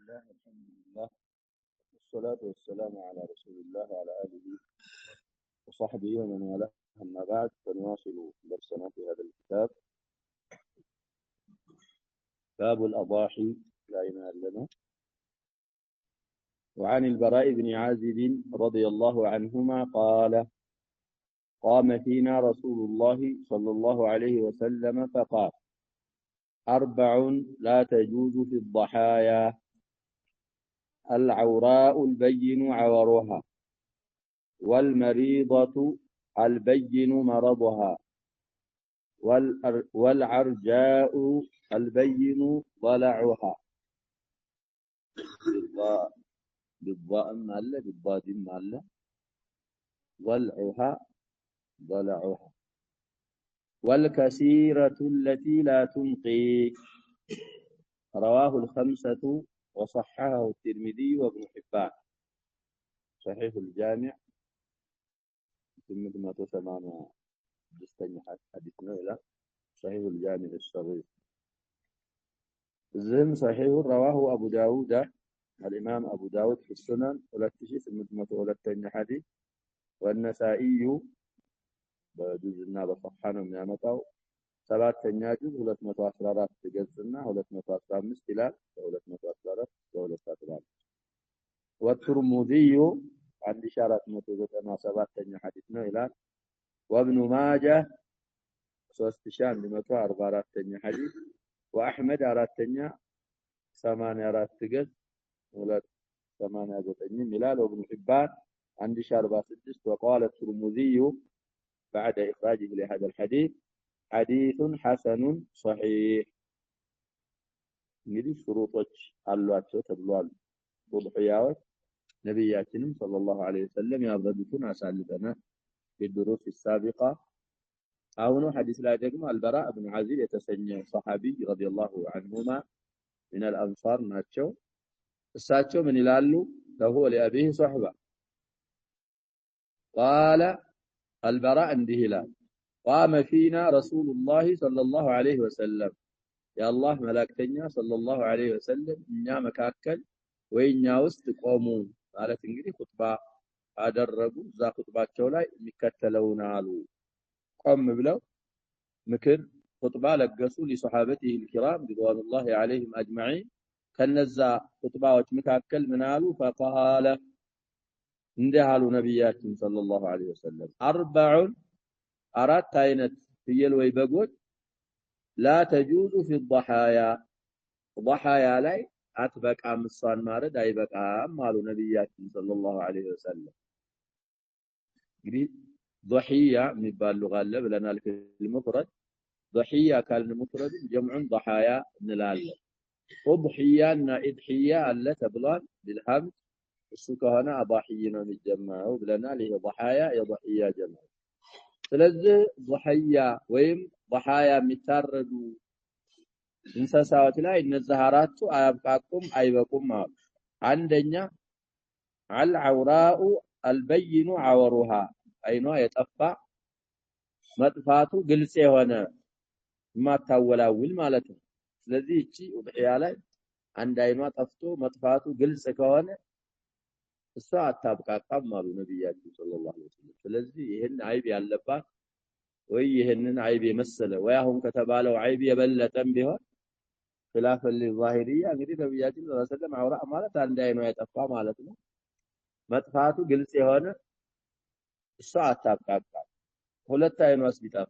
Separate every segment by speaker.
Speaker 1: الله الحمد لله والصلاة والسلام على رسول الله وعلى آله وصحبه ومن والاه. أما بعد فنواصل درسنا في هذا الكتاب باب الأضاحي لا إله لنا. وعن البراء بن عازب رضي الله عنهما قال: قام فينا رسول الله صلى الله عليه وسلم فقال: 4 لا تجوز في الضحايا: العوراء البين عورها، والمريضة البين مرضها، والعرجاء البين ضلعها. بالضاء مالة بالضاد مالة، ضلعها ضلعها، والكثيرة التي لا تنقي. رواه الخمسة وصححه الترمذي وابن حبان. صحيح الجامع ثم تسمعنا بستني حديثنا إلى صحيح الجامع الصغير. الزم صحيح رواه أبو داود، الإمام أبو داود في السنن ولتشي ثم حديث، والنسائي بجزءنا بصححنا من يامتاو 7 جزء 214 تجزنا 215 إلى 214 والترمذي عند إشارة 197 حديثنا إلى، وابن ماجه 3244 حديث، وأحمد 484 ولا 89 ملال، وابن حبان عند إشارة 46. وقال الترمذي بعد إخراجه لهذا الحديث: حديث حسن صحيح. እንግዲህ ሹሩጦች አሏቸው ተብሏል። ኡድሂያዎች ነብያችንም ሰለላሁ ዐለይሂ ወሰለም ያበዱትን አሳልፈናል በድሩስ السابقة። አሁን ሐዲስ ላይ ደግሞ አልበራ ኢብኑ ዓዚብ የተሰኘ ሰሃቢ ረዲየላሁ ዐንሁማ من الأنصار ናቸው። እሳቸው ምን ይላሉ? ለሁ ለአቢህ ሱህባ قال البراء እንዲህ ይላል: قام فينا رسول الله صلى الله عليه وسلم يا الله ملائكتኛ صلى الله عليه وسلم እኛ መካከል ወይኛ ውስጥ ቆሙ ማለት እንግዲህ ኹጥባ አደረጉ። እዛ ኹጥባቸው ላይ የሚከተለውን አሉ። ቆም ብለው ምክር ኹጥባ ለገሱ لصحابته الكرام رضوان الله عليهم اجمعين። ከነዛ ኹጥባዎች መካከል ምን አሉ? فقال እንዲህ አሉ ነብያችን صلى الله عليه وسلم: 4 አይነት ፍየል ወይ በጎች لا تجوز في الضحايا ضحايا ላይ አትበቃም፣ እሷን ማረድ አይበቃም አሉ ነብያችን ሰለላሁ ዐለይሂ ወሰለም። እንግዲህ ضحية የሚባል ሉጋ አለ ብለናል። المفرد ضحية ካልን ሙፍረድ ጀምዑን ضحايا እንላለን። ضحية إضحية አለ ተብሏል بالهمز። እሱ ከሆነ አضحي ነው የሚጀመረው ብለናል። ይሄ ضحايا የضحية ጀምዕ። ስለዚህ ضحية ወይም ضحايا የሚታረዱ እንስሳዎች ላይ እነዚህ 4ቱ አያብቃቁም አይበቁም አሉ። አንደኛ العوراء البين عورها አይኗ የጠፋ መጥፋቱ ግልጽ የሆነ ማታወላውል ማለት ነው። ስለዚህ እቺ ኡድሂያ ላይ አንድ አይኗ ጠፍቶ መጥፋቱ ግልጽ ከሆነ እሷ አታብቃቃም አሉ ነብያችን ሰለላሁ ዐለይሂ ወሰለም። ስለዚህ ይሄን አይብ ያለባት ወይ ይሄንን አይብ የመሰለ ወይ አሁን ከተባለው አይብ የበለጠም ቢሆን خلاف للظاهرية እንግዲህ ነብያችን ሰለላሁ ዐለይሂ ወሰለም አውራ ማለት አንድ አይኗ የጠፋ ማለት ነው። መጥፋቱ ግልጽ የሆነ እሷ አታብቃቃም። 2 አይኗስ ቢጠፋ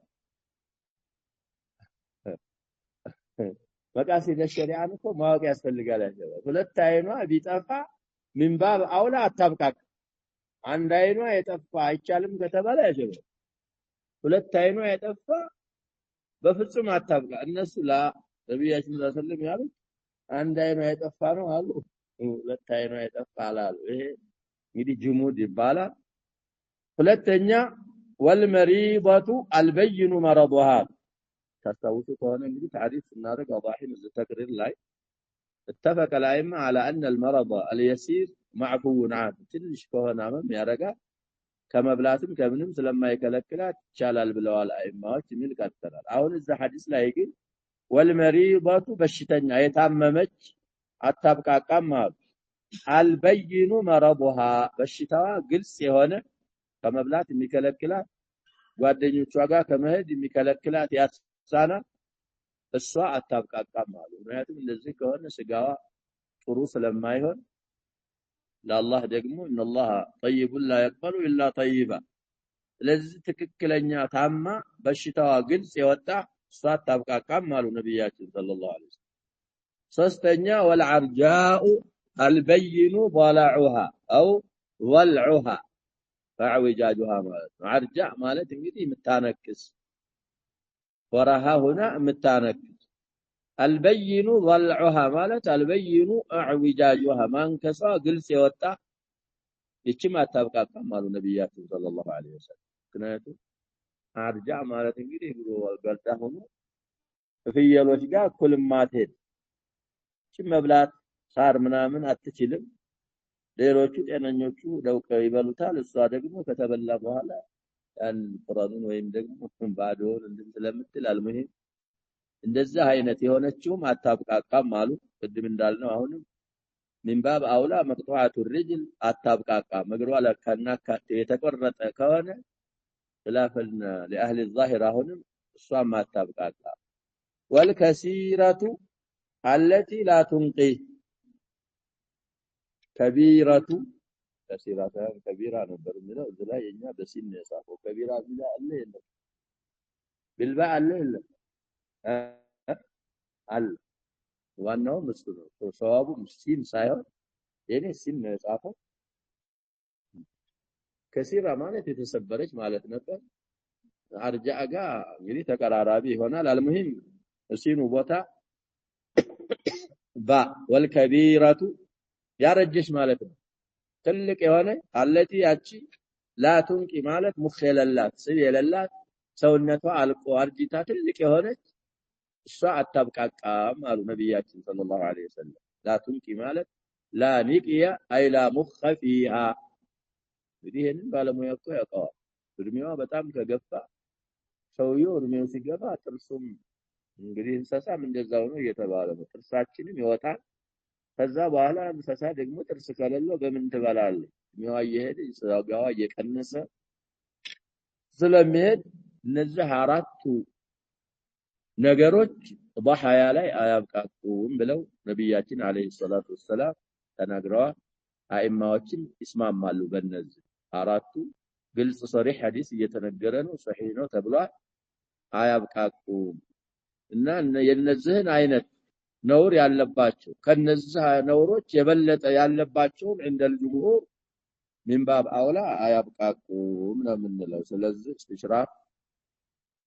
Speaker 1: መቃሲደ ሸሪዓን እኮ ማወቅ ያስፈልጋል። 2 አይኗ ቢጠፋ ምንባብ አውላ አታብቃቃ። አንድ አይኗ የጠፋ አይቻልም ከተባለ ያጀበ 2 አይኗ የጠፋ በፍጹም አታብቃ። እነሱ ነብያችን ሰለላሁ ዐለይሂ ወሰለም ያሉት አንድ አይኗ የጠፋ ነው አሉ፣ 2 አይኗ የጠፋ አላሉ። ይሄ እንግዲህ ጅሙድ ይባላል። ሁለተኛ والمريضة البين مرضها። ታስታውሱ ከሆነ እንግዲህ ታሪፍ እናደርግ አضاحين التقرير ላይ اتفق الائمه على ان المرض اليسير معفو عنه። ትንሽ ከሆነ ማም ያረጋል ከመብላትም ከምንም ስለማይከለክላት ይቻላል ብለዋል አይማዎች የሚል ቀጥላል። አሁን እዛ ሐዲስ ላይ ግን والمريضة በሽተኛ የታመመች አታብቃቃም አሉ። አልበይኑ መረቡሃ በሽታዋ ግልጽ የሆነ ከመብላት የሚከለክላት ጓደኞቿ ጋር ከመሄድ የሚከለክላት ያሳና እሷ አታብቃቃም አሉ። ምክንያቱም እንደዚህ ከሆነ ስጋዋ ጥሩ ስለማይሆን ለአላህ ደግሞ ኢነላህ ጠይቡን ላ የቅበሉ ኢላ ጠይባ። ስለዚህ ትክክለኛ ታማ በሽታዋ ግልጽ የወጣ እሷ አታብቃቃም አሉ ነቢያችን ሰለላሁ ዐለይሂ ወሰለም። ሶስተኛ ወልዐርጃኡ አልበይኑ ضلعها አው ضلعها ፈዕውጃጁሃ ማለት ነው። አርጃ ማለት እንግዲህ የምታነክስ ወራሃ ሁና የምታነክስ አልበይኑ ضلعها ማለት አልበይኑ እዕውጃጁሃ ማንከሷ ግልጽ የወጣ ይችም አታብቃቃም አሉ ነቢያችን ሰለላሁ ዐለይሂ ወሰለም። ምክንያቱም አርጃ ማለት እንግዲህ ብሎ ገልጣ ሆኖ ፍየሎች ጋር እኩል ማትሄድ ይችም መብላት ሳር ምናምን አትችልም። ሌሎቹ ጤነኞቹ ደውቀው ይበሉታል። እሷ ደግሞ ከተበላ በኋላ ያን ፍረኑን ወይም ደግሞ ባዶውን እንትን ስለምትል አልሙሂም እንደዛ አይነት የሆነችውም አታብቃቃም አሉ። ቅድም እንዳልነው አሁንም ሚንባብ አውላ መቅጧዓቱ ርጅል አታብቃቃም። እግሯ ለካናካቴ የተቆረጠ ከሆነ خلافنا لأهل الظاهر አሁንም እሷም አታብቃቃ። ወልከሲረቱ التي لا تنقي ከቢረቱ ከሲራታ ከቢራ ነበር የሚለው እዚህ ላይ የኛ በሲን ነው የጻፈው። ከቢራ ቢላ አለ የለም بالባ አለ የለም አለ ዋናው ምስሉ ነው። ሰዋቡ ሲን ሳይሆን የኔ ሲን ነው የጻፈው። ከሲራ ማለት የተሰበረች ማለት ነበር። አርጃ ጋር እንግዲህ ተቀራራቢ ይሆናል። አልሙሂም ሲኑ ቦታ ባ ወልከቢረቱ ያረጀሽ ማለት ነው። ትልቅ የሆነ አለቲ ያቺ ላቱንቂ ማለት ሙኽ የሌላት ስብ የሌላት ሰውነቷ አልቆ አርጂታ ትልቅ የሆነች እሷ አታብቃቃም አሉ ነቢያችን ሰለላሁ ዐለይሂ ወሰለም። ላቱንቂ ማለት ላ ኒቅየ አይ ላ ሙኽ ፊሃ። እንግዲህ ይሄንን ባለሙያ እኮ ያውቀዋል። እድሜዋ በጣም ከገፋ ሰውየው እድሜው ሲገፋ ጥርሱም እንግዲህ እንስሳም እንደዛው ነው እየተባለ ነው። ጥርሳችንም ይወጣል። ከዛ በኋላ እንስሳ ደግሞ ጥርስ ከሌለው በምን ትበላለች? እድሜዋ እየሄደ ስጋዋ እየቀነሰ ስለሚሄድ እነዚህ አራቱ ነገሮች በሐያ ላይ አያብቃቁም ብለው ነቢያችን አለይሂ ሰላቱ ወሰላም ተናግረዋል። አኢማዎችን ይስማማሉ በእነዚህ አራቱ ግልጽ ሶሪህ ሐዲስ እየተነገረ ነው፣ ሶሂህ ነው ተብሏል። አያብቃቁም እና የነዚህን አይነት ነውር ያለባቸው ከነዚህ ነውሮች የበለጠ ያለባቸውም እንደል ጅምሁር ሚንባብ አውላ አያብቃቁም ነው የምንለው። ስለዚህ ኢሽራፍ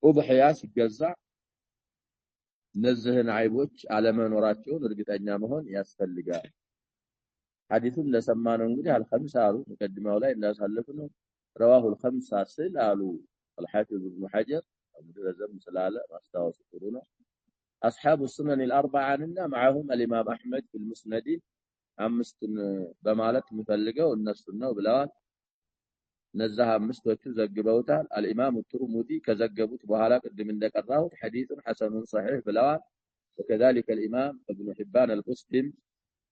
Speaker 1: ኡድሂያ ሲገዛ እነዚህን አይቦች አለመኖራቸውን እርግጠኛ መሆን ያስፈልጋል። ሐዲሱን ለሰማነው እንግዲህ አልኸምሳ አሉ ሙቀድማው ላይ እንዳሳለፍነው رواه الخمسة ስል አሉ الحافظ ابن حجر ረዘም ስላለ ማስታወስ ጥሩ ነው። أصحاب السنن الأربعة እና معهم الإمام أحمد في المسند አምስቱን በማለት የሚፈልገው እነሱን ነው ብለዋል። እነዛ አምስቶቹ ዘግበውታል። الإمام الترمذي ከዘገቡት በኋላ ቅድም እንደቀራሁት حديث حسن صحيح ብለዋል። وكذلك الإمام ابن حبان القسطم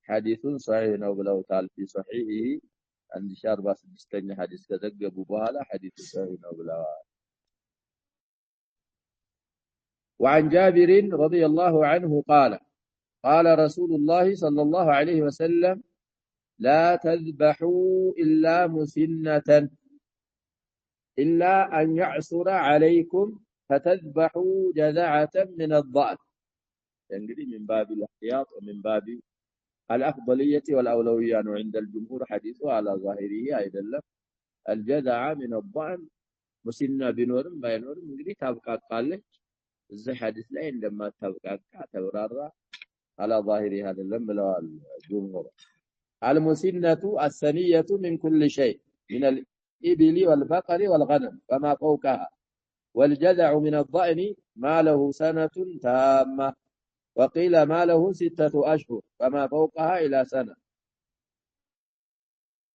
Speaker 1: حديث صحيح ነው ብለውታል። في صحيحه 1046ኛ ሐዲስ ከዘገቡ በኋላ حديث صحيح ነው ብለዋል። وعن جابر رضي الله عنه قال قال رسول الله صلى الله عليه وسلم لا تذبحوا إلا مسنة إلا أن يعصر عليكم فتذبحوا جذعة من الضأن. يعني من باب الاحتياط ومن باب الأفضلية والأولوية عند الجمهور حديثه على ظاهره أيضا الجذع من الضأن مسنة بنورم بينورم እንግዲህ ታብቃቃለች። እዚህ ሐዲስ ላይ እንደማታብቃቃ ተብራራ على ظاهره አይደለም ብለዋል ጀምሁር። المسنة الثنية من كل شيء من الإبل والبقر والغنم فما فوقها والجذع من الضأن ما له سنة تامة وقيل ما له 6 أشهر فما فوقها إلى سنة.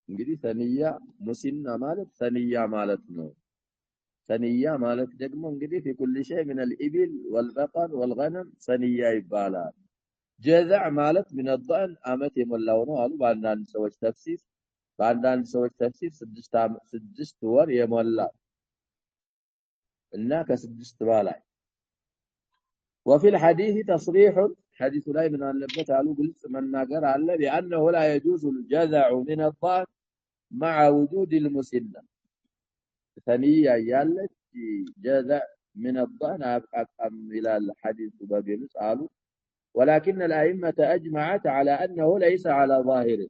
Speaker 1: እንግዲህ ሰንያ ሙሲና ማለት ሰንያ ማለት ነው። ሰንያ ማለት ደግሞ እንግዲህ في كل شيء من الإبل والبقر والغنم ሰንያ ይባላል። ጀዛዕ ማለት ምን الضأن አመት የሞላው ነው አሉ በአንዳንድ ሰዎች ተፍሲር 6 ወር የሞላ እና ከ6 በላይ وفي الحديث تصريح حديث لا من አለበት አሉ ግልጽ መናገር አለ بأنه لا يجوز الجذع من الضأن مع وجود المسنة ثانية ያለች جذع من الضأن أقام إلى الحديث بجلس قالوا ولكن الأئمة أجمعت على أنه ليس على ظاهره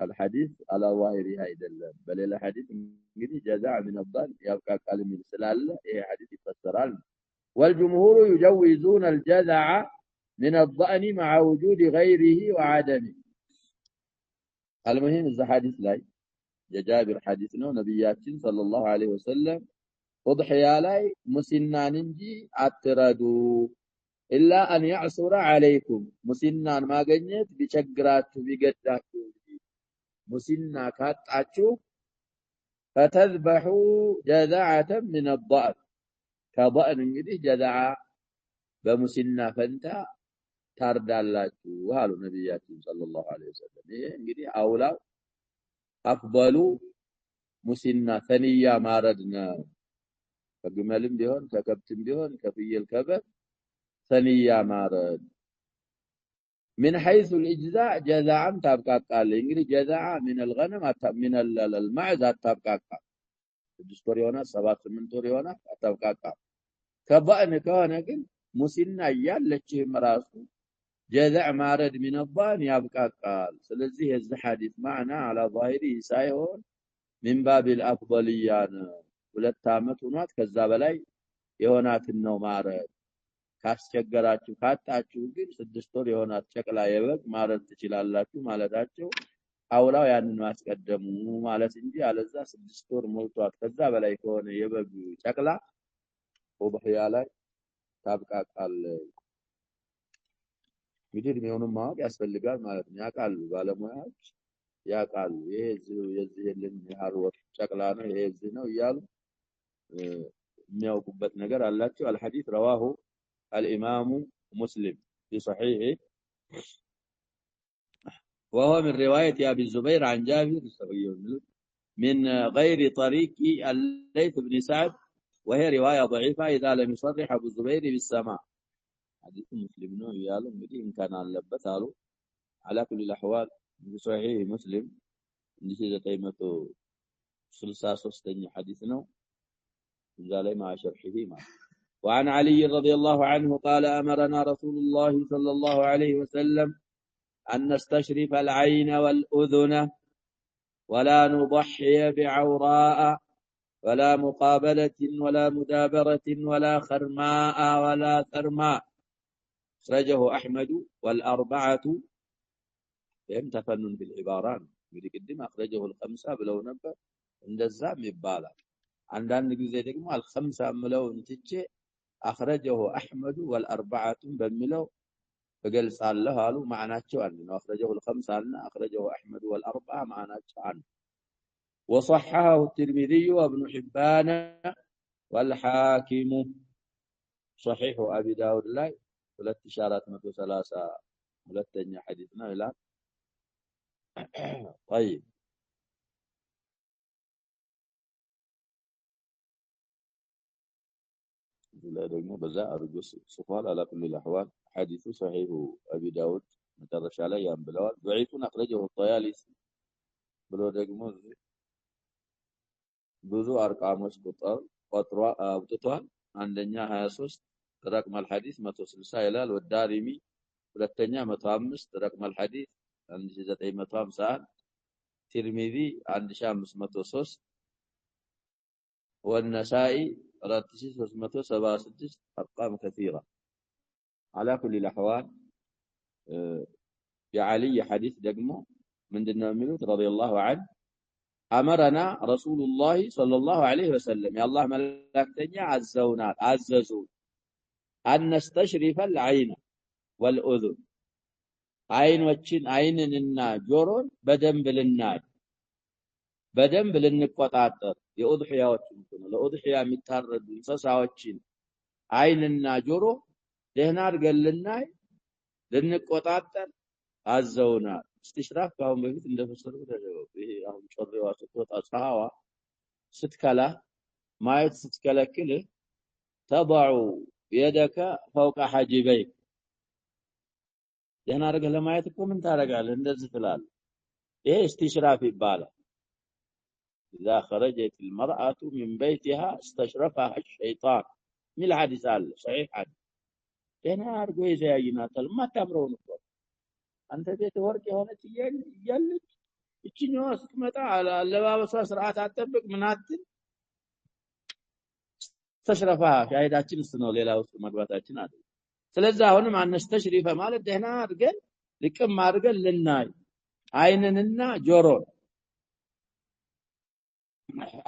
Speaker 1: الحديث على ظاهره أيضا بل الحديث انجدي جزاء من الضأن يبقى قال من سلال إيه حديث يفسرال والجمهور يجوزون الجزع من الضأن مع وجود غيره وعدمه المهم إذا حديث لا جابر حديثنا نبياتين صلى الله عليه وسلم أضحيا لاي مسنان انجي اعترادو إلا أن يعصر عليكم مسنان ما قنيت بشقراتو بقداتو مسنة كاتعشو فتذبحوا جذعة من الضأن كضأن انجدي جذعة بمسنة فانتا تاردالاتو وهالو نبياتين صلى الله عليه وسلم انجدي أولا أفضلوا مسنة ثانية ماردنا كجمال بيهون ككبت بيهون كفي الكبر ثانية مارد من حيث الإجزاء جزاعا تبقى قال إنجلي جزاعا من الغنم من المعز تبقى قال الدستور يونا 7-8 يونا تبقى قال كبأن كان قل مسنة يالتشي مراسو جزاع مارد من الضان يبقى قال سلزيه الحديث معنا على ظاهره سايون من باب الأفضليان ሁለት አመት ሆኗት ከዛ በላይ የሆናትን ነው ማረድ ካስቸገራችሁ ካጣችሁ ግን 6 ወር የሆናት ጨቅላ የበግ ማረድ ትችላላችሁ ማለታቸው አውላው ያንን ማስቀደሙ ማለት እንጂ አለዛ 6 ወር ሞልቷት ከዛ በላይ ከሆነ የበግ ጨቅላ ኡድሂያ ላይ ታብቃቃል እንግዲህ የሚሆነው ማወቅ ያስፈልጋል ማለት ነው ያቃሉ ባለሙያዎች ያቃሉ የዚህ የልን ያር ወር ጨቅላ ነው የዚህ ነው ይያሉ የሚያውቁበት ነገር አላቸው الحديث رواه الامام مسلم في صحيحه وهو من روايه ابي الزبير عن جابر من غير طريق الليث بن سعد وهي روايه ضعيفه اذا لم يصرح ابو الزبير بالسماع حديث مسلم ነው ይያሉ እንግዲህ እንከን አለበት አሉ على كل الاحوال في صحيح مسلم 963ኛ حديث ነው زالي مع شرحه ما وعن علي رضي الله عنه قال أمرنا رسول الله صلى الله عليه وسلم أن نستشرف العين والأذن ولا نضحي بعوراء ولا مقابلة ولا مدابرة ولا خرماء ولا ثرماء أخرجه أحمد والأربعة فهم تفنن بالعبارات يقدم أخرجه الخمسة بلو نبأ عند الزام يبالا عندنا ጊዜ ደግሞ الخمسة ምለው እንትቼ أخرجه أحمد والأربعة በሚለው እገልጻለሁ አሉ ማዕናቸው አንድ ነው أخرجه الخمسة እና أخرجه أحمد والأربعة ማዕናቸው አንድ وصححه الترمذي وابن حبان والحاكم صحيح أبي داود ላይ 2430 ሁለተኛ ሐዲስ ነው ይላል طيب لا ደግሞ በዛ አርጆ ጽፏል على كل الاحوال حديث صحيح ابي داود መጨረሻ ላይ ያን ብለዋል ضعيفون اخرجه الطيالسي ብሎ ደግሞ ብዙ አርቃሞች ቁጥሩ አውጥቷል አንደኛ 23 رقم الحديث 160 ይላል ወዳሪሚ ሁለተኛ 105 رقم الحديث 1951 ترمذي 1503 والنسائي 4376 أرقام كثيرة على كل الأحوال يا علي حديث دقمه من دنا منوت رضي الله عنه أمرنا رسول الله صلى الله عليه وسلم يا الله ملكتني عززوا أن نستشرف العين والأذن عين وجين عيننا جورون بدنب للناي بدنب للنقطاطر የኡድሂያዎች ነው ለኡድሂያ የሚታረዱ እንስሳዎችን አይንና ጆሮ ደህና አድርገንልናይ ልንቆጣጠር አዘውናል። استشراف ካሁን በፊት እንደፈሰሩ ተደረገው ይሄ አሁን ጮሬዋ ስትወጣ ፀሐዋ ስትከላ ማየት ስትከለክል تضع يدك فوق حاجبيك ደህና አድርገህ ለማየት እኮ ምን ታደርጋለህ እንደዚህ ትላለህ ይሄ استشراف ይባላል إذا خرجت المرأة من بيتها استشرفها الشيطان من الحديث صحيح حديث ደህና አድርጎ ይዘያይናታል ማታምረው ነው አንተ ቤት ወርቅ የሆነች እያለች እቺኛዋ ስትመጣ አለባበሷ ስርዓት አጠብቅ ምናትን ተሽረፋ ሻሂዳችን ነው ሌላ ውስጥ መግባታችን አይደል ስለዚህ አሁንም አንስተሽሪፈ ማለት ደህና አድርገን ልቅም አድርገን ልናይ አይንንና ጆሮ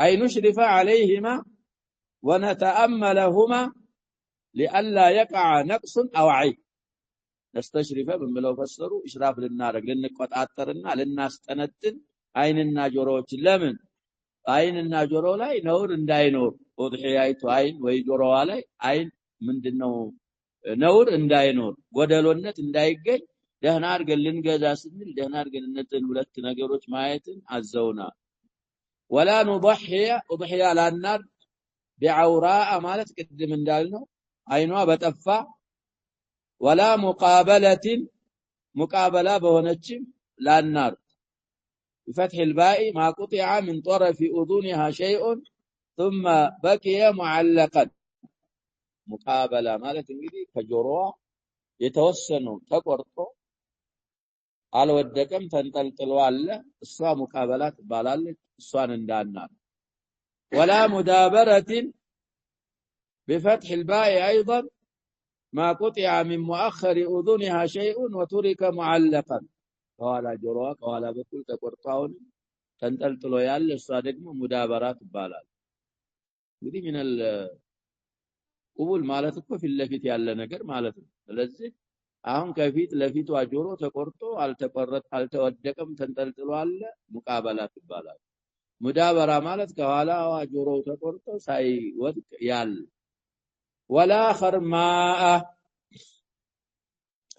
Speaker 1: አይኑ ሽሪፈ عليهما ونتأملهما لئلا يقع نقص أو عيب نستشرف بملو فسروا إشراف للنارق لنقطعطرنا لناستنتن አይንና ጆሮዎች ለምን አይንና ጆሮ ላይ ነውር እንዳይኖር ወድህያይቱ አይን ወይ ጆሮዋ ላይ አይን ምንድነው ነውር እንዳይኖር ጎደሎነት እንዳይገኝ ደህና አድርገን ልንገዛ ስንል ደህና አድርገን እነዚህን ሁለት ነገሮች ማየትን አዘውና ولا نضحي اضحيا ላናር بعوراء ማለት ቅድም እንዳልነው አይኗ በጠፋ ولا مقابلة مقابلة بهونچም ላናር بفتح الباء ما قطع من طرف اذنها شيء ثم بقي معلقا مقابلة ማለት እንግዲህ ከጆሮዋ የተወሰኑ ተቆርጦ አልወደቀም ተንጠልጥሎ አለ እሷ ሙቃበላ ትባላለች እሷን እንዳናር ولا مدابرة بفتح الباء ايضا ما قطع من مؤخر اذنها شيء وترك معلقا ከኋላ ጆሮዋ ከኋላ በኩል ተቆርጣውን ተንጠልጥሎ ያለ እሷ ደግሞ ሙዳበራት ይባላል እንግዲህ ምንል ቁቡል ማለት እኮ ፊት ለፊት ያለ ነገር ማለት ነው ስለዚህ አሁን ከፊት ለፊቷ ጆሮ ተቆርጦ አልተወደቀም ተንጠልጥሎ አለ ሙቃበላት ይባላል ሙዳበራ ማለት ከኋላዋ ጆሮ ተቆርጦ ሳይወድቅ ያለ ولا خرماء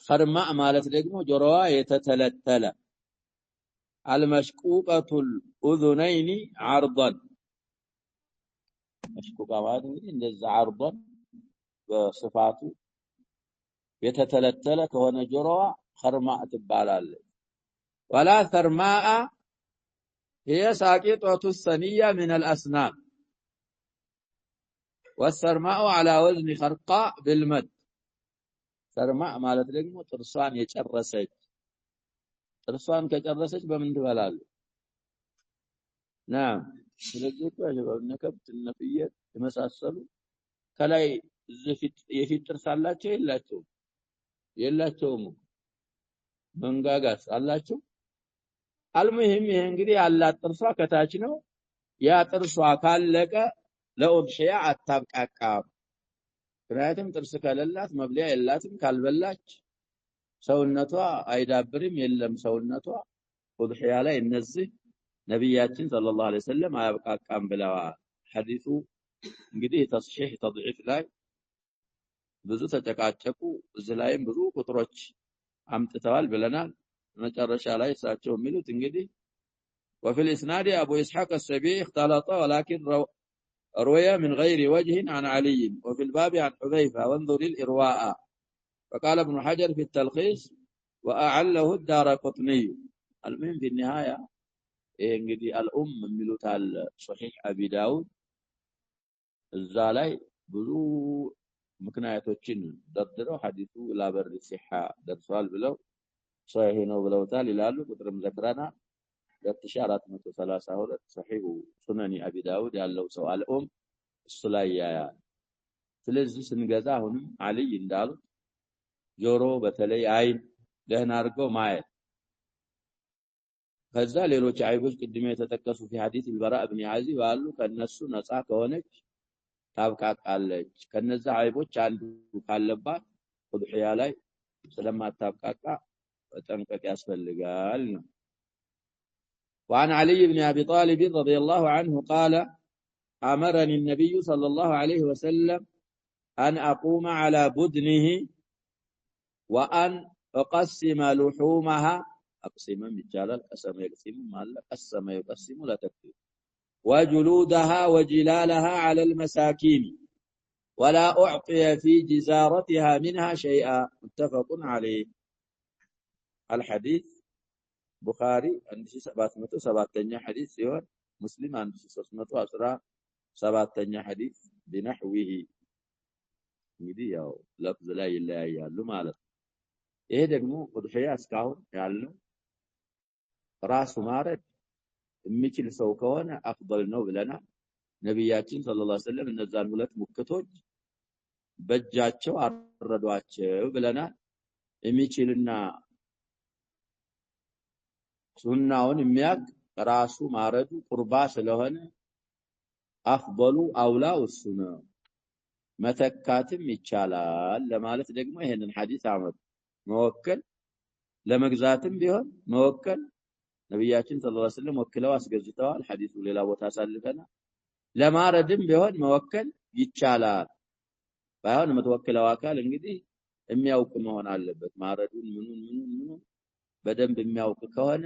Speaker 1: خرماء ማለት ደግሞ ጆሮዋ የተተለተለ المشقوقة الأذنين عرضا مشقوقة ማለት እንግዲህ እንደዛ عرضا በስፋቱ የተተለተለ ከሆነ ጆሮዋ خرماء ትባላለች ولا ثرماء هي ساقطة الثنية من الأسنان والثرماء على وزن خرقاء بالمد ثرماء ማለት ደግሞ ጥርሷን የጨረሰች ጥርሷን ከጨረሰች በምን ትበላለች نعم ስለዚህ ከነከብት ነፍየት የመሳሰሉ ከላይ የፊት ጥርስ አላቸው የላቸውም መንጋጋስ አላቸው አልሙሂም ይሄ እንግዲህ ያላት ጥርሷ ከታች ነው ያ ጥርሷ ካለቀ ለኡድሂያ አታብቃቃ ምክንያቱም ጥርስ ከሌላት መብሊያ የላትም ካልበላች ሰውነቷ አይዳብርም የለም ሰውነቷ ኡድሂያ ላይ እነዚህ ነብያችን ሰለላሁ ዐለይሂ ወሰለም አያብቃቃም ብለዋል ሐዲሱ እንግዲህ ተስሂህ ተድዒፍ ላይ ብዙ ተጨቃጨቁ እዚህ ላይም ብዙ ቁጥሮች አምጥተዋል ብለናል መጨረሻ ላይ እሳቸው የሚሉት እንግዲህ وفي الاسناد ابو اسحاق السبيعي اختلط ولكن روي من غير وجه عن علي وفي الباب عن حذيفه وانظر الارواء فقال ابن حجر في التلخيص واعله الدارقطني المهم في النهايه እንግዲህ الام የሚሉት አለ ሶሒህ አቢ ዳውድ እዛ ላይ ብዙ ምክንያቶችን ደርድረው ሐዲሱ ላበር ሲሐ ደርሷል ብለው ሶሒህ ነው ብለውታል ይላሉ ቁጥርም ዘክራና 2432 ሶሒህ ሱነኒ አቢ ዳውድ ያለው ሰው አልኡም እሱ ላይ ያያል ስለዚህ ስንገዛ አሁንም አልይ እንዳሉ ጆሮ በተለይ አይን ደህና አድርገው ማየት ከዛ ሌሎች አይቦች ቅድሜ የተጠቀሱ في حديث البراء بن عازب አሉ ከነሱ ነፃ ከሆነች ታብቃቃለች ከነዛ አይቦች አንዱ ካለባት ኡድሂያ ላይ ስለማታብቃቃ ተጠንቀቅ ያስፈልጋል ነው وعن علي بن ابي طالب رضي الله عنه قال امرني النبي صلى الله عليه وسلم ان اقوم على بدنه وان فقسم لحومها أقسم يجعل قسم يقسم مال قسم يقسم لا تكفي وجلودها وجلالها على المساكين ولا أعطي في جزارتها منها شيئا متفق عليه الحديث بخاري عند 707 حديث سيون مسلم عند 317 حديث بنحوه እንግዲህ ያው ለፍዝ ላይ ይለያያሉ ማለት ነው። ይሄ ደግሞ ኡድሂያ እስካሁን ያለው ራሱ ማረድ የሚችል ሰው ከሆነ አፍضل ነው ብለናል። ነብያችን ሰለላሁ ዐለይሂ ወሰለም እነዛን ሁለት ሙክቶች በእጃቸው አረዷቸው ብለናል። የሚችልና ሱናውን የሚያቅ ራሱ ማረዱ ቁርባ ስለሆነ አፍضሉ አውላው እሱ ነው። መተካትም ይቻላል ለማለት ደግሞ ይሄንን ሐዲስ አመጡ መወከል ለመግዛትም ቢሆን መወከል ነብያችን ሰለላሁ ዐለይሂ ወሰለም ወክለው አስገዝተዋል። ሐዲሱ ሌላ ቦታ ሳልፈናል። ለማረድም ቢሆን መወከል ይቻላል። ባይሆን የምትወክለው አካል እንግዲህ የሚያውቅ መሆን አለበት። ማረዱን ምኑን በደንብ የሚያውቅ ከሆነ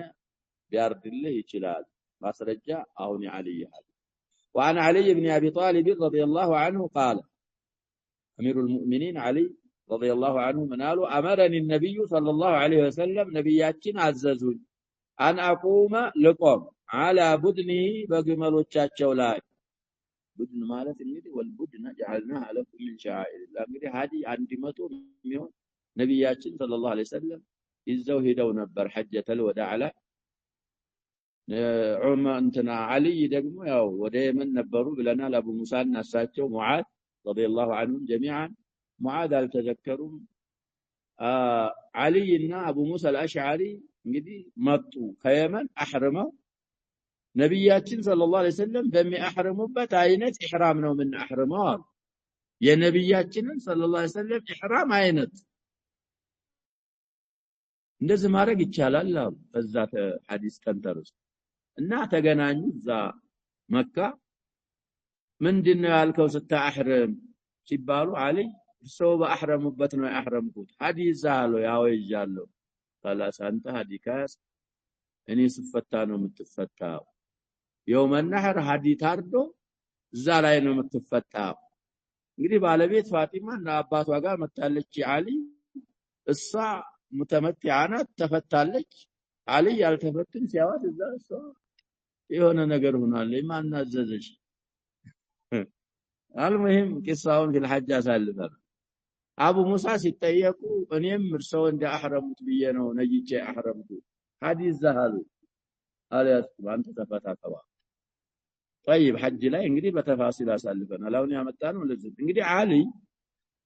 Speaker 1: ቢያርድልህ ይችላል። ማስረጃ አሁን የዓሊ ሐዲስ وعن علي بن ابي طالب رضي الله عنه قال أمير المؤمنين علي رضي الله عنه منالو أمرني النبي صلى الله عليه وسلم نبياتين عززون أن أقوم لكم على بدنه بقملوچاچو لاي بدن ማለት እንግዲህ والبدن جعلناها لكم من شعائر الله እንግዲህ ሀዲ 100 የሚሆን ነብያችን ሰለላሁ ዐለይሂ ወሰለም ይዘው ሄደው ነበር ሐጀተል ወዳዕ ላይ እንትና አሊ ደግሞ ያው ወደ የመን ነበሩ ብለናል። አቡ ሙሳና እሳቸው ሙዓዝ رضي الله عنهم جميعا معاذ التذكرون علينا ابو موسى الاشعري እንግዲህ መጡ ከየመን አህረመው ነብያችን ሰለላሁ ዐለይሂ ወሰለም በሚያህረሙበት አይነት ኢህራም ነው ምን አህረመው የነብያችንን ሰለላሁ ዐለይሂ ወሰለም ኢህራም አይነት እንደዚህ ማድረግ ይቻላል። በዛ ሐዲስ ተንተርስ እና ተገናኙ እዛ መካ ምንድነው ያልከው ስታህረም ሲባሉ አሊ ሰው በአህረሙበት ነው ያህረምኩት ሐዲስ አለው ያው ይጃለው خلاص አንተ ሐዲካስ እኔ ስፈታ ነው የምትፈታው የውመ ነህር ሐዲት አርዶ እዛ ላይ ነው የምትፈታው። እንግዲህ ባለቤት ፋጢማ እና አባቷ ጋር መጣለች አሊ እሷ ሙተመቲዓና ተፈታለች። አሊ ያልተፈትን ሲያዋት እዛ እሷ የሆነ ነገር ሆናል ማን አዘዘሽ المهم قصاውን في الحج አሳልፈን አቡ ሙሳ ሲጠየቁ እኔም እርሰው እንደ አህረሙት ብዬ ነው ነይቼ አህረምኩ ሐዲስ ዘሃሉ አለያስ አንተ ተፈታተዋ طيب ሐጅ ላይ እንግዲህ በተፋሲል አሳልፈናል። አሁን ያመጣነው ለዚህ እንግዲህ አሊ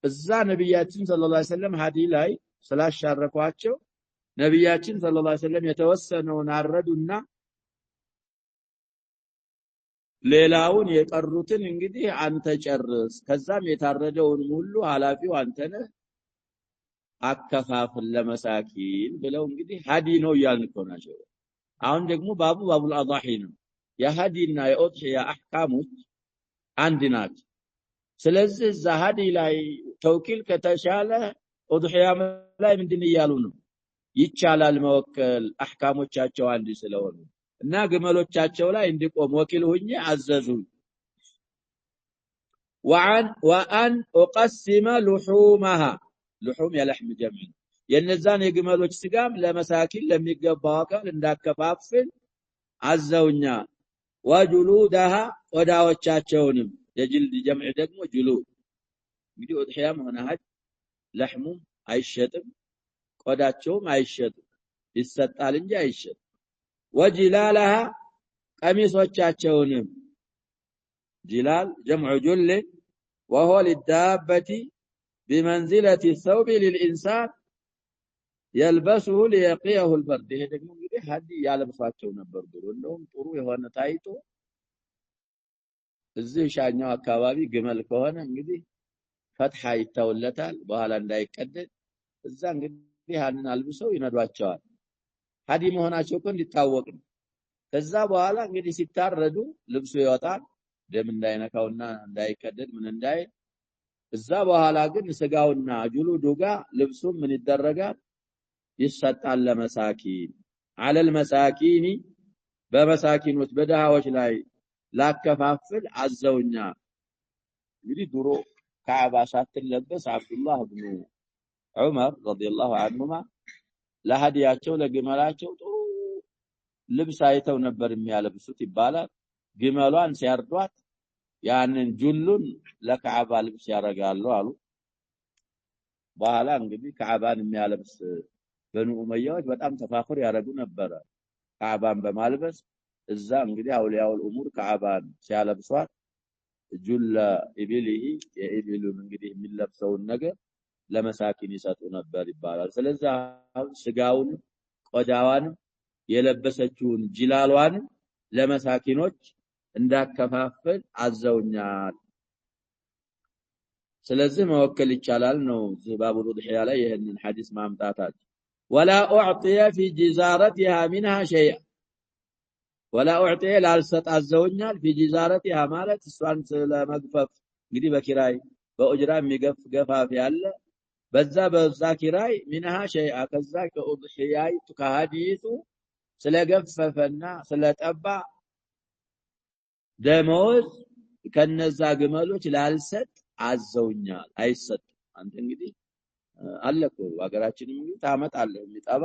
Speaker 1: እዛ ነብያችን ሰለላሁ ዐለይሂ ወሰለም ሐዲ ላይ ስላሻረኳቸው ነብያችን ሰለላሁ ዐለይሂ ወሰለም የተወሰነውን አረዱና ሌላውን የቀሩትን እንግዲህ አንተ ጨርስ ከዛም የታረደውን ሁሉ ሐላፊው አንተ ነህ አከፋፍል ለመሳኪን ብለው እንግዲህ ሐዲ ነው ያልንኮናቸው። አሁን ደግሞ ባቡል አዳሂ ነው የሐዲና የኡድሂያ አህካሞች አንድ ናቸው። ስለዚህ ዛሃዲ ላይ ተውኪል ከተሻለ ኡድሂያ ላይ ምንድን ይያሉ ነው ይቻላል መወከል አህካሞቻቸው አንድ ስለሆኑ እና ግመሎቻቸው ላይ እንዲቆም ወኪል ሆኜ አዘዙ። وأن أقسم لحومها لحوم يلحم جمع የነዛን የግመሎች ስጋም ለመሳኪን ለሚገባው አካል እንዳከፋፍል አዘውኛ። وجلودها ቆዳዎቻቸውንም የጅልድ ጀምዕ ደግሞ ጁሉድ እንግዲህ ኡድሂያም ሆነ ሐጅ ለህሙም አይሸጥም ቆዳቸውም አይሸጥም ይሰጣል እንጂ አይሸጥም። وجلالها قميصዎቻቸውንም جلال جمع جل وهو للدابة بمنزلة الثوب للإنسان يلبسه ليقيه البرد ይሄ ደግሞ እንግዲህ ሐዲ ያለብሳቸው ነበር ድሮ እንደውም ጥሩ የሆነ ታይቶ እዚህ ሻኛው አካባቢ ግመል ከሆነ እንግዲህ ፈትሐ ይታወለታል በኋላ እንዳይቀደድ እዛ እንግዲህ ያንን አልብሰው ይነዷቸዋል። ሐዲ መሆናቸው እኮ እንዲታወቅ ነው። ከዛ በኋላ እንግዲህ ሲታረዱ ልብሱ ይወጣል ደም እንዳይነካውና እንዳይቀደድ ምን እንዳይ እዛ በኋላ ግን ስጋውና ጁሉዱ ጋር ልብሱ ምን ይደረጋል ይሰጣል ለመሳኪን አለል መሳኪኒ በመሳኪኖች በደሃዎች ላይ ላከፋፍል አዘውኛ እንግዲህ ድሮ ካዕባ ሳትለበስ አብዱላህ ኢብኑ ዑመር ረዲየላሁ ዐንሁማ ለሀዲያቸው ለግመላቸው ጥሩ ልብስ አይተው ነበር የሚያለብሱት ይባላል ግመሏን ሲያርዷት ያንን ጁሉን ለካዕባ ልብስ ያረጋሉ አሉ በኋላ እንግዲህ ካዕባን የሚያለብስ በኑ ኡመያዎች በጣም ተፋخر ያረጉ ነበር ካዕባን በማልበስ እዛ እንግዲህ አውሊያውል ኡሙር ካዕባን ሲያለብሷት ጁለ ኢብሊሂ የኢብሉን እንግዲህ የሚለብሰውን ነገር ለመሳኪን ይሰጡ ነበር ይባላል ስለዚህ ስጋውን ቆዳዋን የለበሰችውን ጅላሏን ለመሳኪኖች እንዳከፋፈል አዘውኛል ስለዚህ መወከል ይቻላል ነው ባቡ ዱህያ ላይ ይሄንን ሐዲስ ማምጣታት ولا اعطي في جزارتها منها شيء ولا اعطي ላልሰጥ አዘውኛል في جزارتها ማለት እሷን ለመግፈፍ እንግዲህ በኪራይ በኡጅራ የሚገፍ ገፋፍ ያለ በዛ ኪራይ منها شيء ከዛ ከኡድህያይ ከሐዲሱ ስለገፈፈና ስለጠባ ደሞዝ ከነዛ ግመሎች ላልሰጥ አዘውኛል አይሰጥ አንተ እንግዲህ አለኮ ሀገራችንም እንግዲህ ታመጣለህ የሚጠባ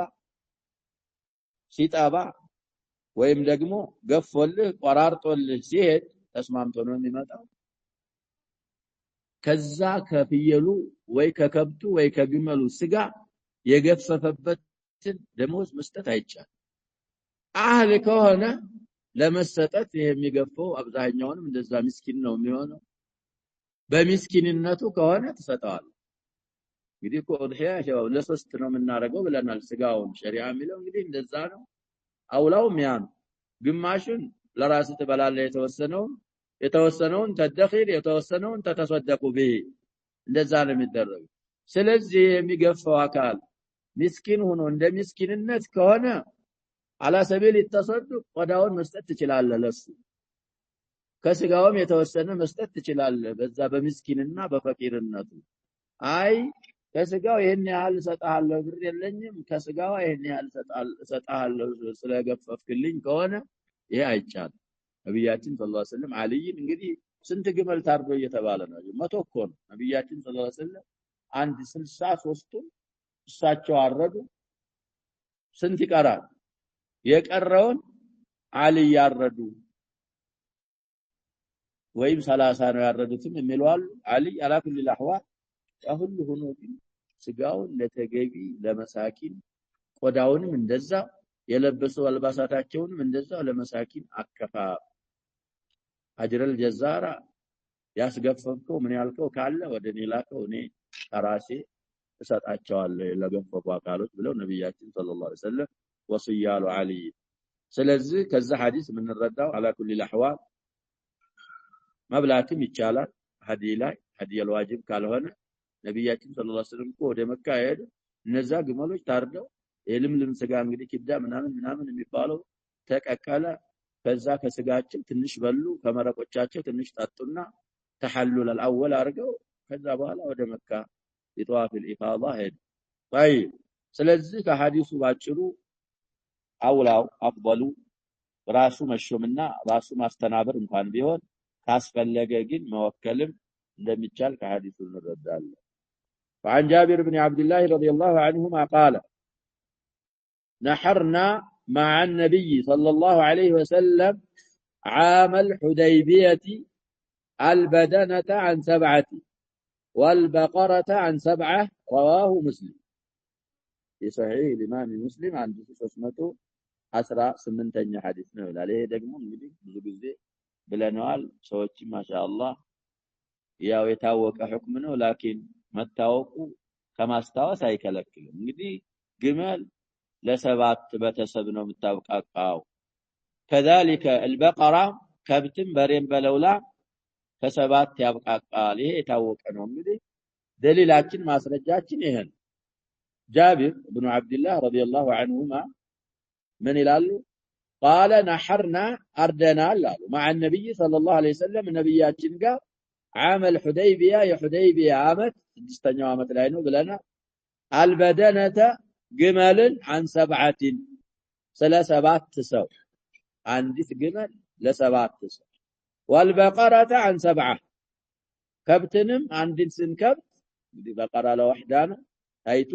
Speaker 1: ሲጠባ ወይም ደግሞ ገፎልህ ቆራርጦልህ ሲሄድ ተስማምቶ ነው የሚመጣው ከዛ ከፍየሉ ወይ ከከብቱ ወይ ከግመሉ ስጋ የገፈፈበትን ደሞዝ መስጠት አይቻልም አህል ከሆነ ለመሰጠት የሚገፈው አብዛኛውንም እንደዛ ምስኪን ነው የሚሆነው በሚስኪንነቱ ከሆነ ተሰጣዋል እንግዲህ ኡድህያ ሸባብ ለሶስት ነው የምናረገው ብለናል ስጋውን ሸሪዓ የሚለው እንግዲህ እንደዛ ነው አውላውም ያ ነው ግማሹን ለራስ ተበላለ የተወሰነውን ተደኺር የተወሰነውን ተተሰደቁ به እንደዛ ነው የሚደረገው ስለዚህ የሚገፋው አካል ምስኪን ሆኖ እንደ ምስኪንነት ከሆነ على سبيل التصدق ቆዳውን መስጠት ትችላለህ ለሱ ከስጋውም የተወሰነ መስጠት ትችላለህ በዛ በምስኪንና በፈቂርነቱ አይ ከስጋው ይሄን ያህል ሰጣለሁ ብር የለኝም ከስጋው ይሄን ያህል ሰጣለሁ ስለገፈፍክልኝ ከሆነ ይሄ አይቻልም ነብያችን ሰለላሁ ዐለይሂ ወሰለም አልይን እንግዲህ ስንት ግመል ታርዶ እየተባለ ነው 100 እኮ ነው ነብያችን ሰለላሁ ዐለይሂ ወሰለም አንድ 63ቱን እሳቸው አረዱ ስንት ይቀራል የቀረውን አልይ ያረዱ ወይም 30 ነው ያረዱትም የሚሏል አልይ አላኩል ለህዋት ሁሉ ሆኖ ግን ስጋውን ለተገቢ ለመሳኪን ቆዳውንም እንደዛ የለበሱ አልባሳታቸውንም እንደዛ ለመሳኪን አከፋ አጅረል ጀዛራ ያስገፈፈው ምን ያልከው ካለ ወደ ኔላከው እኔ ተራሴ እሰጣቸዋለሁ ለገፈፉ አካሎች ብለው ነብያችን ሰለላሁ ዐለይሂ ወሰለም ወስያሉ አልይ ስለዚህ ከዛ ሐዲስ ምን እንረዳው አላኩል ለህዋት መብላትም ይቻላል ሐዲይ ላይ ሐዲይ الواجب ካልሆነ ነብያችን ሰለላሁ ዐለይሂ ወሰለም ወደ መካ ሄዱ እነዛ ግመሎች ታርደው የልምልም ስጋ እንግዲህ ኪዳ ምናምን የሚባለው ተቀቀለ ከዛ ከስጋቸው ትንሽ በሉ ከመረቆቻቸው ትንሽ ጠጡና ተሐሉል الاول አርገው ከዛ በኋላ ወደ መካ ይጧፍ الافاضه ሄዱ طيب ስለዚህ ከሐዲሱ ባጭሩ አውላው አፍضሉ ራሱ መሾምና ራሱ ማስተናበር እንኳን ቢሆን ካስፈለገ ግን መወከልም እንደሚቻል ከሐዲሱ እንረዳለን فعن جابر بن عبد الله رضي الله عنهما قال نحرنا مع النبي صلى الله عليه وسلم عام الحديبية البدنة عن 7 والبقرة عن 7 رواه مسلم في صحيح الإمام مسلم عن 318 حديث ነው ይላል ይሄ ደግሞ እንግዲህ ብዙ ጊዜ ብለናል ሰዎች ማሻአላህ ያው የታወቀ ሁክም ነው ላኪን መታወቁ ከማስታወስ አይከለክልም እንግዲህ ግመል ለሰባት በተሰብ ነው የምታውቃው كذلك البقره ከብትም በሬም በለውላ ከሰባት ያብቃቃል ይሄ የታወቀ ነው እንግዲህ ደሊላችን ማስረጃችን ይሄን جابر بن عبد الله رضي الله عنهما من ይላሉ قال نحرنا أردنا مع النبي صلى الله عليه وسلم نبياتنا ጋር عام الحديبية يا حديبية عامت 6ኛው ዓመት ላይ ነው ብለና البدنة ግመልን عن 7 ስለ 7 ሰው አንዲት ግመል ለ7 ሰው والبقرة عن 7 ከብትንም አንዲት ስንከብት እንግዲህ በቀራ ለዋህዳ ነው ታይቱ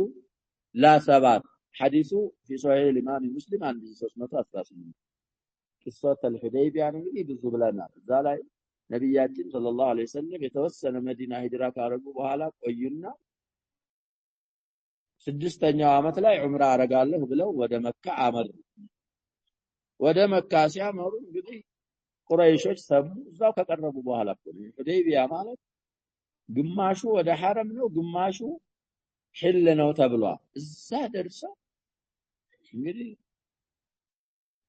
Speaker 1: لا 7 ሐዲሱ في صحيح الامام مسلم 1318 قصة الحديبية እንግዲህ ብዙ ብለናል እዛ ላይ ነብያችን ሰለላሁ ዐለይሂ ወሰለም የተወሰነ መዲና ሂጅራ ካረጉ በኋላ ቆዩና ስድስተኛው አመት ላይ ዑምራ አረጋለሁ ብለው ወደ መካ አመሩ ወደ መካ ሲያመሩ እንግዲህ ቁረይሾች ሰሙ እዛው ከቀረቡ በኋላ ሁደይቢያ ማለት ግማሹ ወደ ሐረም ነው ግማሹ ሒል ነው ተብሏል እዛ ደርሰው እንግዲህ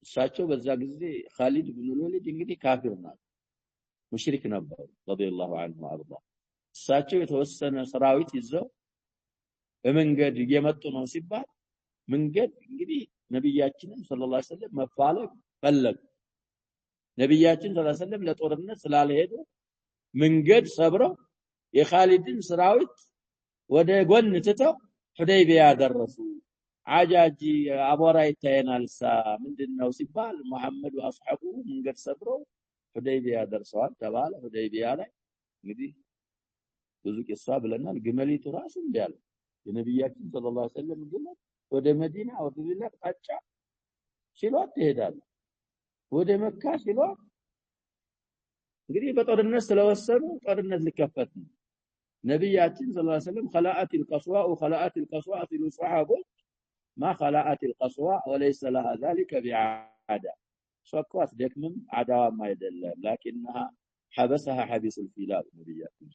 Speaker 1: እሳቸው በዛ ጊዜ ኻሊድ ኢብኑ ወሊድ እንግዲህ ካፊር ናቸው ሙሽሪክ ነበሩ ረዲየላሁ ዐንሁ አርዳ እሳቸው የተወሰነ ሰራዊት ይዘው በመንገድ እየመጡ ነው ሲባል መንገድ እንግዲህ ነብያችንን ሰለላሁ ዐለይሂ ወሰለም መፋለግ ፈለጉ ነብያችን ሰለላሁ ዐለይሂ ወሰለም ለጦርነት ስላልሄዱ መንገድ ሰብረው የኻሊድን ሰራዊት ወደ ጎን ትተው ሁደይቢያ ደረሱ አጃጂ አቦራ ይታየናልሳ ምንድነው ሲባል መሐመድ ወአስሐቡ መንገድ ሰብረው ሁደይቢያ ደርሰዋል ተባለ ሁደይቢያ ላይ እንግዲህ ብዙ ቂሷ ብለናል ግመሊቱ ራሱ እንዲያለ የነብያችን ሰለላሁ ዐለይሂ ወሰለም ግመል ወደ መዲና ወደ ሌላ አቅጣጫ ሲሏት ትሄዳለች ወደ መካ ሲሏት እንግዲህ በጦርነት ስለወሰኑ ጦርነት ሊከፈት ነው ነብያችን ሰለላሁ ዐለይሂ ወሰለም خلاءت القصواء في الصحابه ما خلاءت القصواء وليس لها ذلك بعاده ሶኳት ደክምም አዳዋም አይደለም لكنها حبسها حبس الفيلاب ነብያችን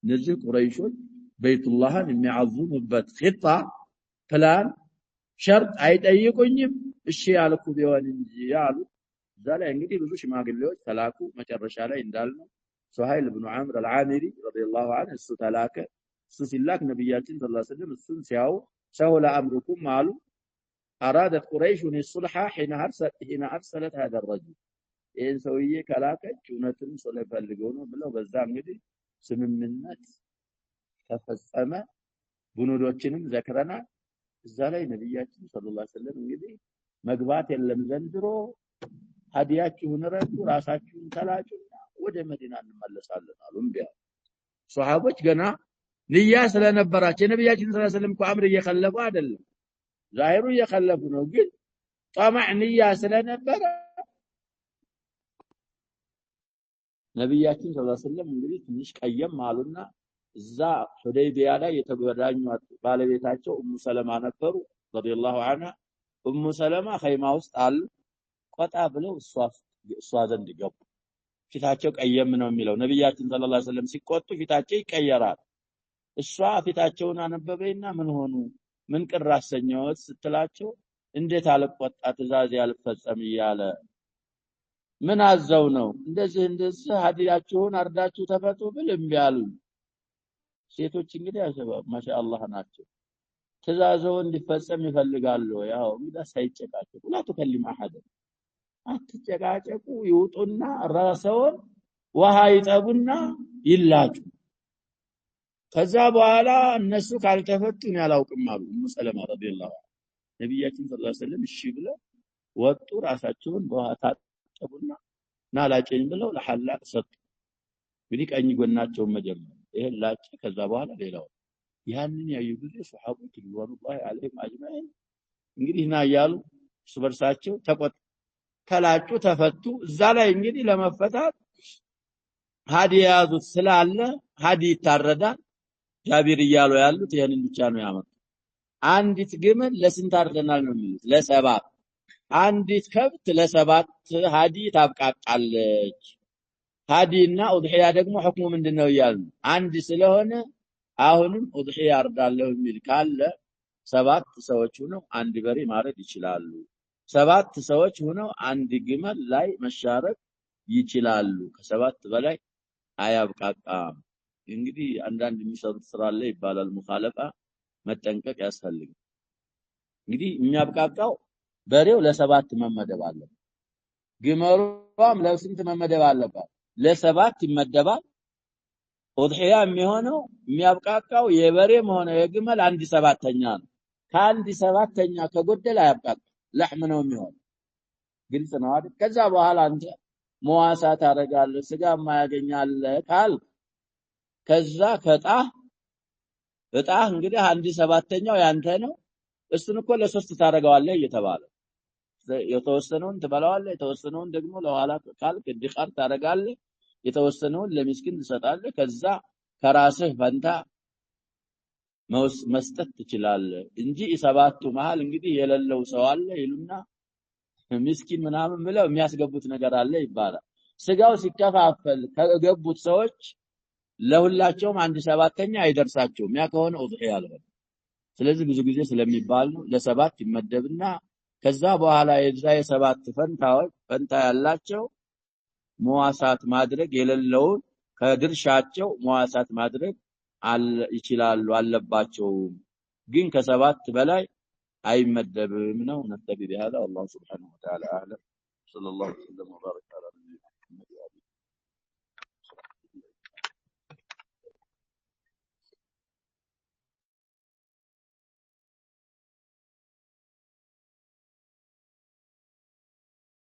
Speaker 1: እነዚህ ቁረይሾች በይቱላህን የሚያዙሙበት ኺጣ ፕላን ሸርጥ አይጠይቁኝም እሺ ያልኩ ቢሆን እንጂ ያሉ ዛሬ እንግዲህ ብዙ ሽማግሌዎች ተላኩ መጨረሻ ላይ እንዳልነው ሱሀይል ኢብኑ ዐምር አልዓሚሪ ረዲየላሁ ዐንሁ እሱ ተላከ እሱ ሲላክ ነብያችን ሰለላሁ ዐለይሂ ወሰለም እሱን ሲያው ሰሁለ አምሩኩም አሉ أرادت قريش الصلح حين أرسلت هذا الرجل إن سوية كلاكة ونتم صلح فاللقونه بلو بزا እንግዲህ ስምምነት ተፈጸመ ቡኑዶችንም ዘክረና እዛ ላይ ነብያችን ሰለላሁ ዐለይሂ ወሰለም እንግዲህ መግባት የለም ዘንድሮ ሀዲያችሁን ረዱ ራሳችሁን ተላጩና ወደ መዲና እንመለሳለን አሉ እንቢያ ሱሐቦች ገና ንያ ስለነበራቸው ነብያችን ሰለላሁ ዐለይሂ ወሰለም አምር እየከለፉ አይደለም ዛሂሩ እየከለፉ ነው ግን ጠማዕ ንያ ስለነበረ ነብያችን ሰለላሁ ዐለይሂ ወሰለም እንግዲህ ትንሽ ቀየም አሉና እዛ ሁደይቢያ ላይ የተገዳኙት ባለቤታቸው ኡሙ ሰለማ ነበሩ ረዲየላሁ ዐንሃ ኡሙ ሰለማ ኸይማ ውስጥ አሉ ቆጣ ብለው እሷ ዘንድ ገቡ ፊታቸው ቀየም ነው የሚለው ነብያችን ሰለላሁ ዐለይሂ ወሰለም ሲቆጡ ፊታቸው ይቀየራል እሷ ፊታቸውን አነበበይና ምን ሆኑ ምን ቅራሰኛውት ስትላቸው እንዴት አልቆጣ ትእዛዝ ያልፈጸም ይያለ ምን አዘው ነው እንደዚህ ሀዲያችሁን አርዳችሁ ተፈቱ ብል እምቢ አሉ ሴቶች እንግዲህ ያሰባው ማሻአላህ ናቸው ትእዛዙን እንዲፈጸም ይፈልጋሉ ያው እንግዲህ ሳይጨቃጨቁ ሁላቱ ከሊማ አሐደ አትጨቃጨቁ ይውጡና ራስዎን ውሃ ይጠቡና ይላጩ ከዛ በኋላ እነሱ ካልተፈቱን ያላውቅም አሉ ኡሙ ሰለማ ረዲየላሁ ዐንሃ ነብያችን ሰለላሁ ዐለይሂ ወሰለም እሺ ብለው ወጡ ራሳቸውን በውሃ ታጠቡና ናላጨኝ ብለው ለሐላቅ ሰጡ እንግዲህ ቀኝ ጎናቸውን መጀመር ይሄ ላጭ ከዛ በኋላ ሌላው ያንን ያዩ ጊዜ ሱሐቦች ወላሂ አለይሂም አጅማኢን እንግዲህ ና ያሉ ሱበርሳቸው ተላጩ ተፈቱ እዛ ላይ እንግዲህ ለመፈታት ሀዲ ያዙት ስላለ ሀዲ ይታረዳል ጃቢር ይያሉ ያሉት ይሄንን ብቻ ነው ያመጡ አንዲት ግመል ለስንት አርደናል ነው የሚሉት ለሰባት አንዲት ከብት ለሰባት ሀዲ ታብቃቃለች ሀዲና ኡድሂያ ደግሞ ሁክሙ ምንድነው ይያሉ አንድ ስለሆነ አሁንም ኡድሂያ አርዳለሁ የሚል ካለ ሰባት ሰዎች ሆነው አንድ በሬ ማረድ ይችላሉ ሰባት ሰዎች ሆነው አንድ ግመል ላይ መሻረክ ይችላሉ ከሰባት በላይ አያብቃቃም እንግዲህ አንዳንድ የሚሰሩት ስራ አለ ይባላል ሙኻለፋ መጠንቀቅ ያስፈልጋል እንግዲህ የሚያብቃቃው በሬው ለሰባት መመደብ አለበት ግመሏም ለስንት መመደብ አለባት ለሰባት ይመደባል ኡድሂያ የሚሆነው የሚያብቃቃው የበሬም ሆነ የግመል አንድ ሰባተኛ ነው ከአንድ ሰባተኛ ከጎደለ አያብቃም ለሕም ነው የሚሆን ግልጽ ነው አይደል ከዛ በኋላ አንተ መዋሳት አደርጋለሁ ስጋ ማያገኛለ ካል ከዛ እጣህ እንግዲህ አንድ ሰባተኛው ያንተ ነው እሱን እኮ ለሶስት ታደርገዋለህ እየተባለ የተወሰነውን ትበላዋለህ የተወሰነውን ደግሞ ለኋላ ካልክ እንዲቀር ታደርጋለህ የተወሰነውን ለሚስኪን ትሰጣለህ ከዛ ከራስህ ፈንታ መስጠት ትችላለህ እንጂ ሰባቱ መሃል እንግዲህ የሌለው ሰው አለ ይሉና ሚስኪን ምናምን ብለው የሚያስገቡት ነገር አለ ይባላል ስጋው ሲከፋፈል ከገቡት ሰዎች ለሁላቸውም አንድ ሰባተኛ አይደርሳቸውም ያ ከሆነ ኡድሂያ አልሆነ ስለዚህ ብዙ ጊዜ ስለሚባል ነው ለሰባት ይመደብና ከዛ በኋላ የዛ የሰባት ፈንታ ያላቸው መዋሳት ማድረግ የሌለው ከድርሻቸው መዋሳት ማድረግ ይችላሉ አለባቸው ግን ከሰባት በላይ አይመደብም ነው ነጥብ ቢሃላ والله سبحانه وتعالى اعلم صلى الله عليه وسلم وبارك